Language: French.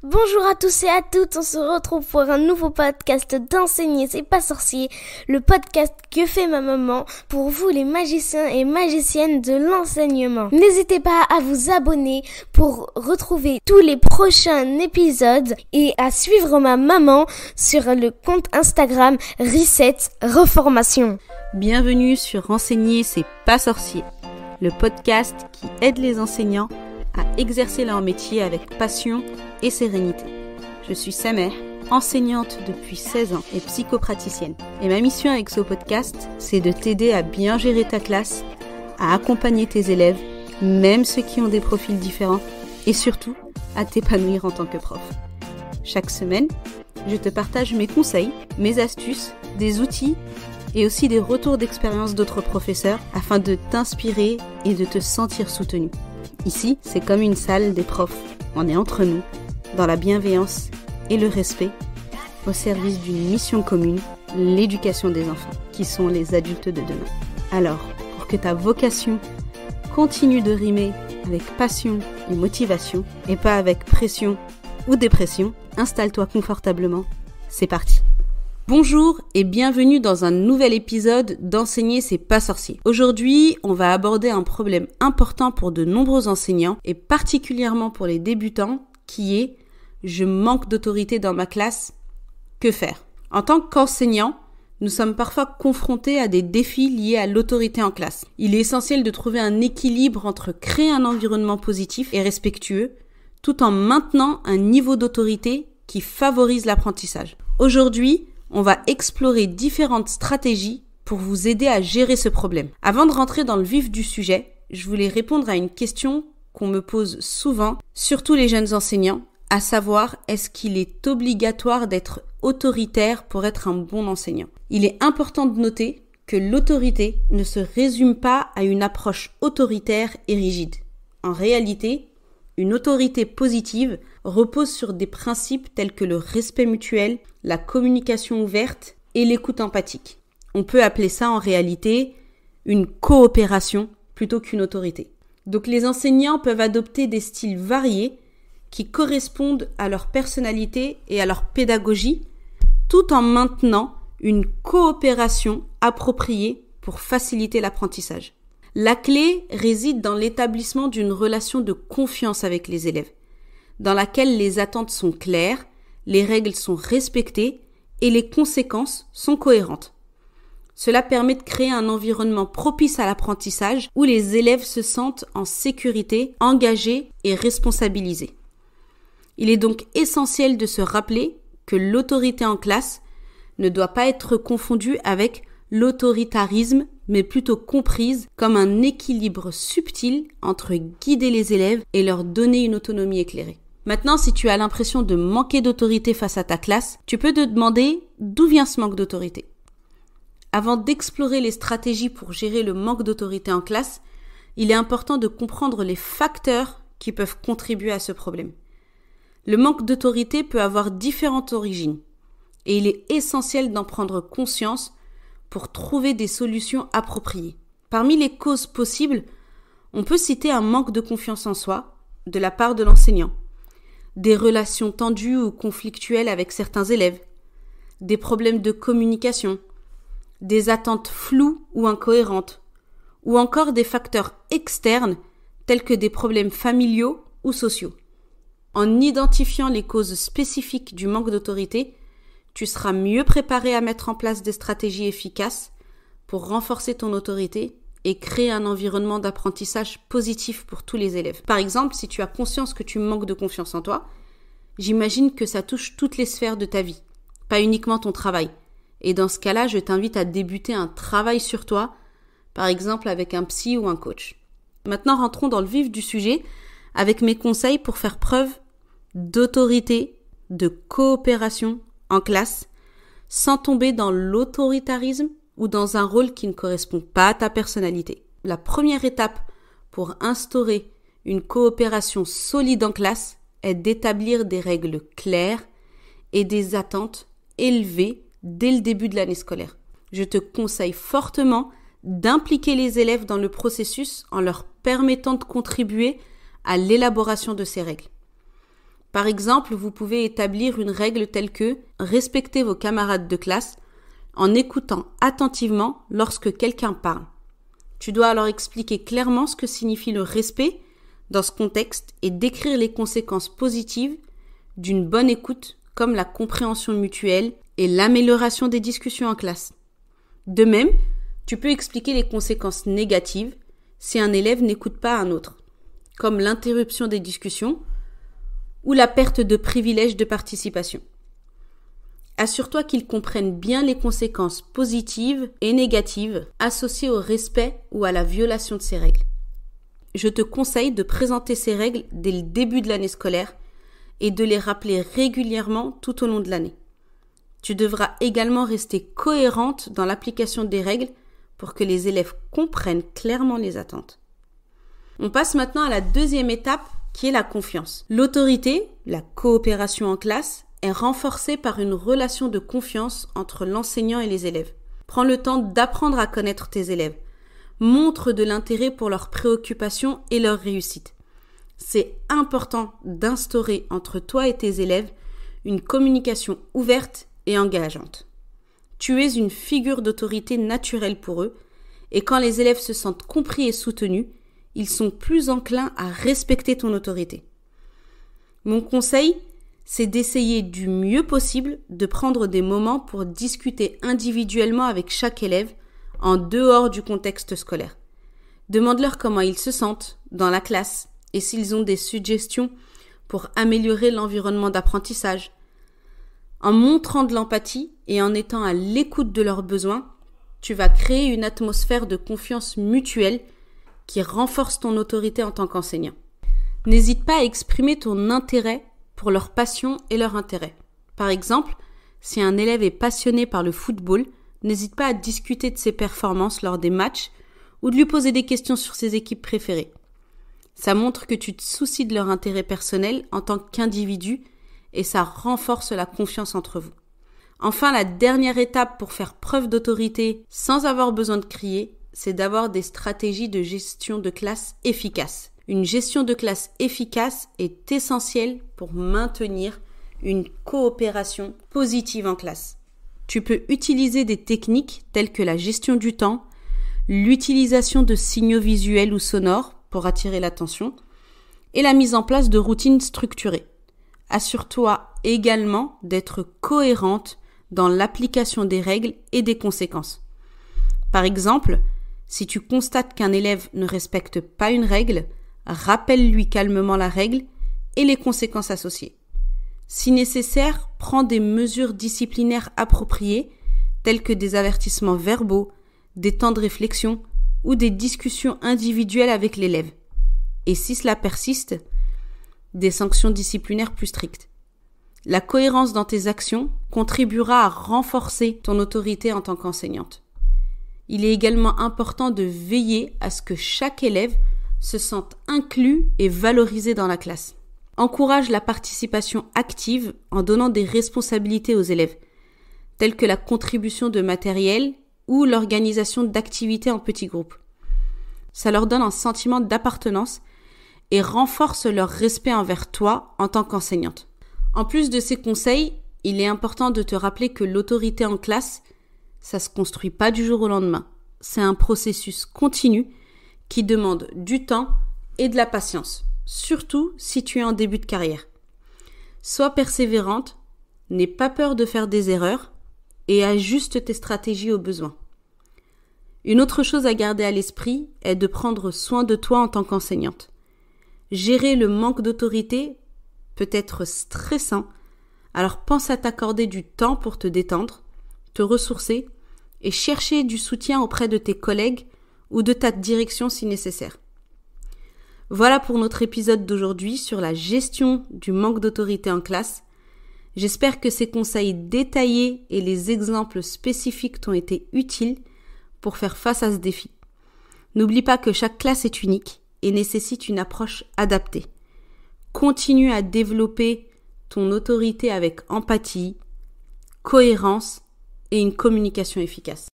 Bonjour à tous et à toutes, on se retrouve pour un nouveau podcast d'Enseigner c'est pas sorcier, le podcast que fait ma maman pour vous les magiciens et magiciennes de l'enseignement. N'hésitez pas à vous abonner pour retrouver tous les prochains épisodes et à suivre ma maman sur le compte Instagram Reset Reformation. Bienvenue sur Enseigner c'est pas sorcier, le podcast qui aide les enseignants à exercer leur métier avec passion et sérénité. Je suis Samer, enseignante depuis 16 ans et psychopraticienne. Et ma mission avec ce podcast, c'est de t'aider à bien gérer ta classe, à accompagner tes élèves, même ceux qui ont des profils différents, et surtout, à t'épanouir en tant que prof. Chaque semaine, je te partage mes conseils, mes astuces, des outils et aussi des retours d'expérience d'autres professeurs afin de t'inspirer et de te sentir soutenu. Ici, c'est comme une salle des profs. On est entre nous, dans la bienveillance et le respect, au service d'une mission commune, l'éducation des enfants, qui sont les adultes de demain. Alors, pour que ta vocation continue de rimer avec passion et motivation, et pas avec pression ou dépression, installe-toi confortablement. C'est parti. Bonjour et bienvenue dans un nouvel épisode d'Enseigner c'est pas sorcier. Aujourd'hui, on va aborder un problème important pour de nombreux enseignants et particulièrement pour les débutants qui est « je manque d'autorité dans ma classe, que faire ?» En tant qu'enseignant, nous sommes parfois confrontés à des défis liés à l'autorité en classe. Il est essentiel de trouver un équilibre entre créer un environnement positif et respectueux tout en maintenant un niveau d'autorité qui favorise l'apprentissage. Aujourd'hui, on va explorer différentes stratégies pour vous aider à gérer ce problème. Avant de rentrer dans le vif du sujet, je voulais répondre à une question qu'on me pose souvent, surtout les jeunes enseignants, à savoir est-ce qu'il est obligatoire d'être autoritaire pour être un bon enseignant ? Il est important de noter que l'autorité ne se résume pas à une approche autoritaire et rigide. En réalité, une autorité positive repose sur des principes tels que le respect mutuel, la communication ouverte et l'écoute empathique. On peut appeler ça en réalité une coopération plutôt qu'une autorité. Donc les enseignants peuvent adopter des styles variés qui correspondent à leur personnalité et à leur pédagogie, tout en maintenant une coopération appropriée pour faciliter l'apprentissage. La clé réside dans l'établissement d'une relation de confiance avec les élèves, dans laquelle les attentes sont claires, les règles sont respectées et les conséquences sont cohérentes. Cela permet de créer un environnement propice à l'apprentissage où les élèves se sentent en sécurité, engagés et responsabilisés. Il est donc essentiel de se rappeler que l'autorité en classe ne doit pas être confondue avec l'autoritarisme, mais plutôt comprise comme un équilibre subtil entre guider les élèves et leur donner une autonomie éclairée. Maintenant, si tu as l'impression de manquer d'autorité face à ta classe, tu peux te demander d'où vient ce manque d'autorité. Avant d'explorer les stratégies pour gérer le manque d'autorité en classe, il est important de comprendre les facteurs qui peuvent contribuer à ce problème. Le manque d'autorité peut avoir différentes origines et il est essentiel d'en prendre conscience pour trouver des solutions appropriées. Parmi les causes possibles, on peut citer un manque de confiance en soi de la part de l'enseignant, des relations tendues ou conflictuelles avec certains élèves, des problèmes de communication, des attentes floues ou incohérentes, ou encore des facteurs externes tels que des problèmes familiaux ou sociaux. En identifiant les causes spécifiques du manque d'autorité, tu seras mieux préparé à mettre en place des stratégies efficaces pour renforcer ton autorité et créer un environnement d'apprentissage positif pour tous les élèves. Par exemple, si tu as conscience que tu manques de confiance en toi, j'imagine que ça touche toutes les sphères de ta vie, pas uniquement ton travail. Et dans ce cas-là, je t'invite à débuter un travail sur toi, par exemple avec un psy ou un coach. Maintenant, rentrons dans le vif du sujet avec mes conseils pour faire preuve d'autorité, de coopération en classe, sans tomber dans l'autoritarisme ou dans un rôle qui ne correspond pas à ta personnalité. La première étape pour instaurer une coopération solide en classe est d'établir des règles claires et des attentes élevées dès le début de l'année scolaire. Je te conseille fortement d'impliquer les élèves dans le processus en leur permettant de contribuer à l'élaboration de ces règles. Par exemple, vous pouvez établir une règle telle que respectez vos camarades de classe en écoutant attentivement lorsque quelqu'un parle. Tu dois alors expliquer clairement ce que signifie le respect dans ce contexte et décrire les conséquences positives d'une bonne écoute comme la compréhension mutuelle et l'amélioration des discussions en classe. De même, tu peux expliquer les conséquences négatives si un élève n'écoute pas un autre, comme l'interruption des discussions ou la perte de privilèges de participation. Assure-toi qu'ils comprennent bien les conséquences positives et négatives associées au respect ou à la violation de ces règles. Je te conseille de présenter ces règles dès le début de l'année scolaire et de les rappeler régulièrement tout au long de l'année. Tu devras également rester cohérente dans l'application des règles pour que les élèves comprennent clairement les attentes. On passe maintenant à la deuxième étape qui est la confiance. L'autorité, la coopération en classe, est renforcée par une relation de confiance entre l'enseignant et les élèves. Prends le temps d'apprendre à connaître tes élèves. Montre de l'intérêt pour leurs préoccupations et leur réussite. C'est important d'instaurer entre toi et tes élèves une communication ouverte et engageante. Tu es une figure d'autorité naturelle pour eux et quand les élèves se sentent compris et soutenus, ils sont plus enclins à respecter ton autorité. Mon conseil, c'est d'essayer du mieux possible de prendre des moments pour discuter individuellement avec chaque élève en dehors du contexte scolaire. Demande-leur comment ils se sentent dans la classe et s'ils ont des suggestions pour améliorer l'environnement d'apprentissage. En montrant de l'empathie et en étant à l'écoute de leurs besoins, tu vas créer une atmosphère de confiance mutuelle qui renforce ton autorité en tant qu'enseignant. N'hésite pas à exprimer ton intérêt pour leur passion et leur intérêt. Par exemple, si un élève est passionné par le football, n'hésite pas à discuter de ses performances lors des matchs ou de lui poser des questions sur ses équipes préférées. Ça montre que tu te soucies de leur intérêt personnel en tant qu'individu et ça renforce la confiance entre vous. Enfin, la dernière étape pour faire preuve d'autorité sans avoir besoin de crier, c'est d'avoir des stratégies de gestion de classe efficaces. Une gestion de classe efficace est essentielle pour maintenir une coopération positive en classe. Tu peux utiliser des techniques telles que la gestion du temps, l'utilisation de signaux visuels ou sonores pour attirer l'attention et la mise en place de routines structurées. Assure-toi également d'être cohérente dans l'application des règles et des conséquences. Par exemple, si tu constates qu'un élève ne respecte pas une règle, rappelle-lui calmement la règle et les conséquences associées. Si nécessaire, prends des mesures disciplinaires appropriées, telles que des avertissements verbaux, des temps de réflexion ou des discussions individuelles avec l'élève. Et si cela persiste, des sanctions disciplinaires plus strictes. La cohérence dans tes actions contribuera à renforcer ton autorité en tant qu'enseignante. Il est également important de veiller à ce que chaque élève se sente inclus et valorisé dans la classe. Encourage la participation active en donnant des responsabilités aux élèves, telles que la contribution de matériel ou l'organisation d'activités en petits groupes. Ça leur donne un sentiment d'appartenance et renforce leur respect envers toi en tant qu'enseignante. En plus de ces conseils, il est important de te rappeler que l'autorité en classe, ça se construit pas du jour au lendemain. C'est un processus continu qui demande du temps et de la patience, surtout si tu es en début de carrière. Sois persévérante, n'aie pas peur de faire des erreurs et ajuste tes stratégies aux besoins. Une autre chose à garder à l'esprit est de prendre soin de toi en tant qu'enseignante. Gérer le manque d'autorité peut être stressant, alors pense à t'accorder du temps pour te détendre, te ressourcer et chercher du soutien auprès de tes collègues ou de ta direction si nécessaire. Voilà pour notre épisode d'aujourd'hui sur la gestion du manque d'autorité en classe. J'espère que ces conseils détaillés et les exemples spécifiques t'ont été utiles pour faire face à ce défi. N'oublie pas que chaque classe est unique et nécessite une approche adaptée. Continue à développer ton autorité avec empathie, cohérence et une communication efficace.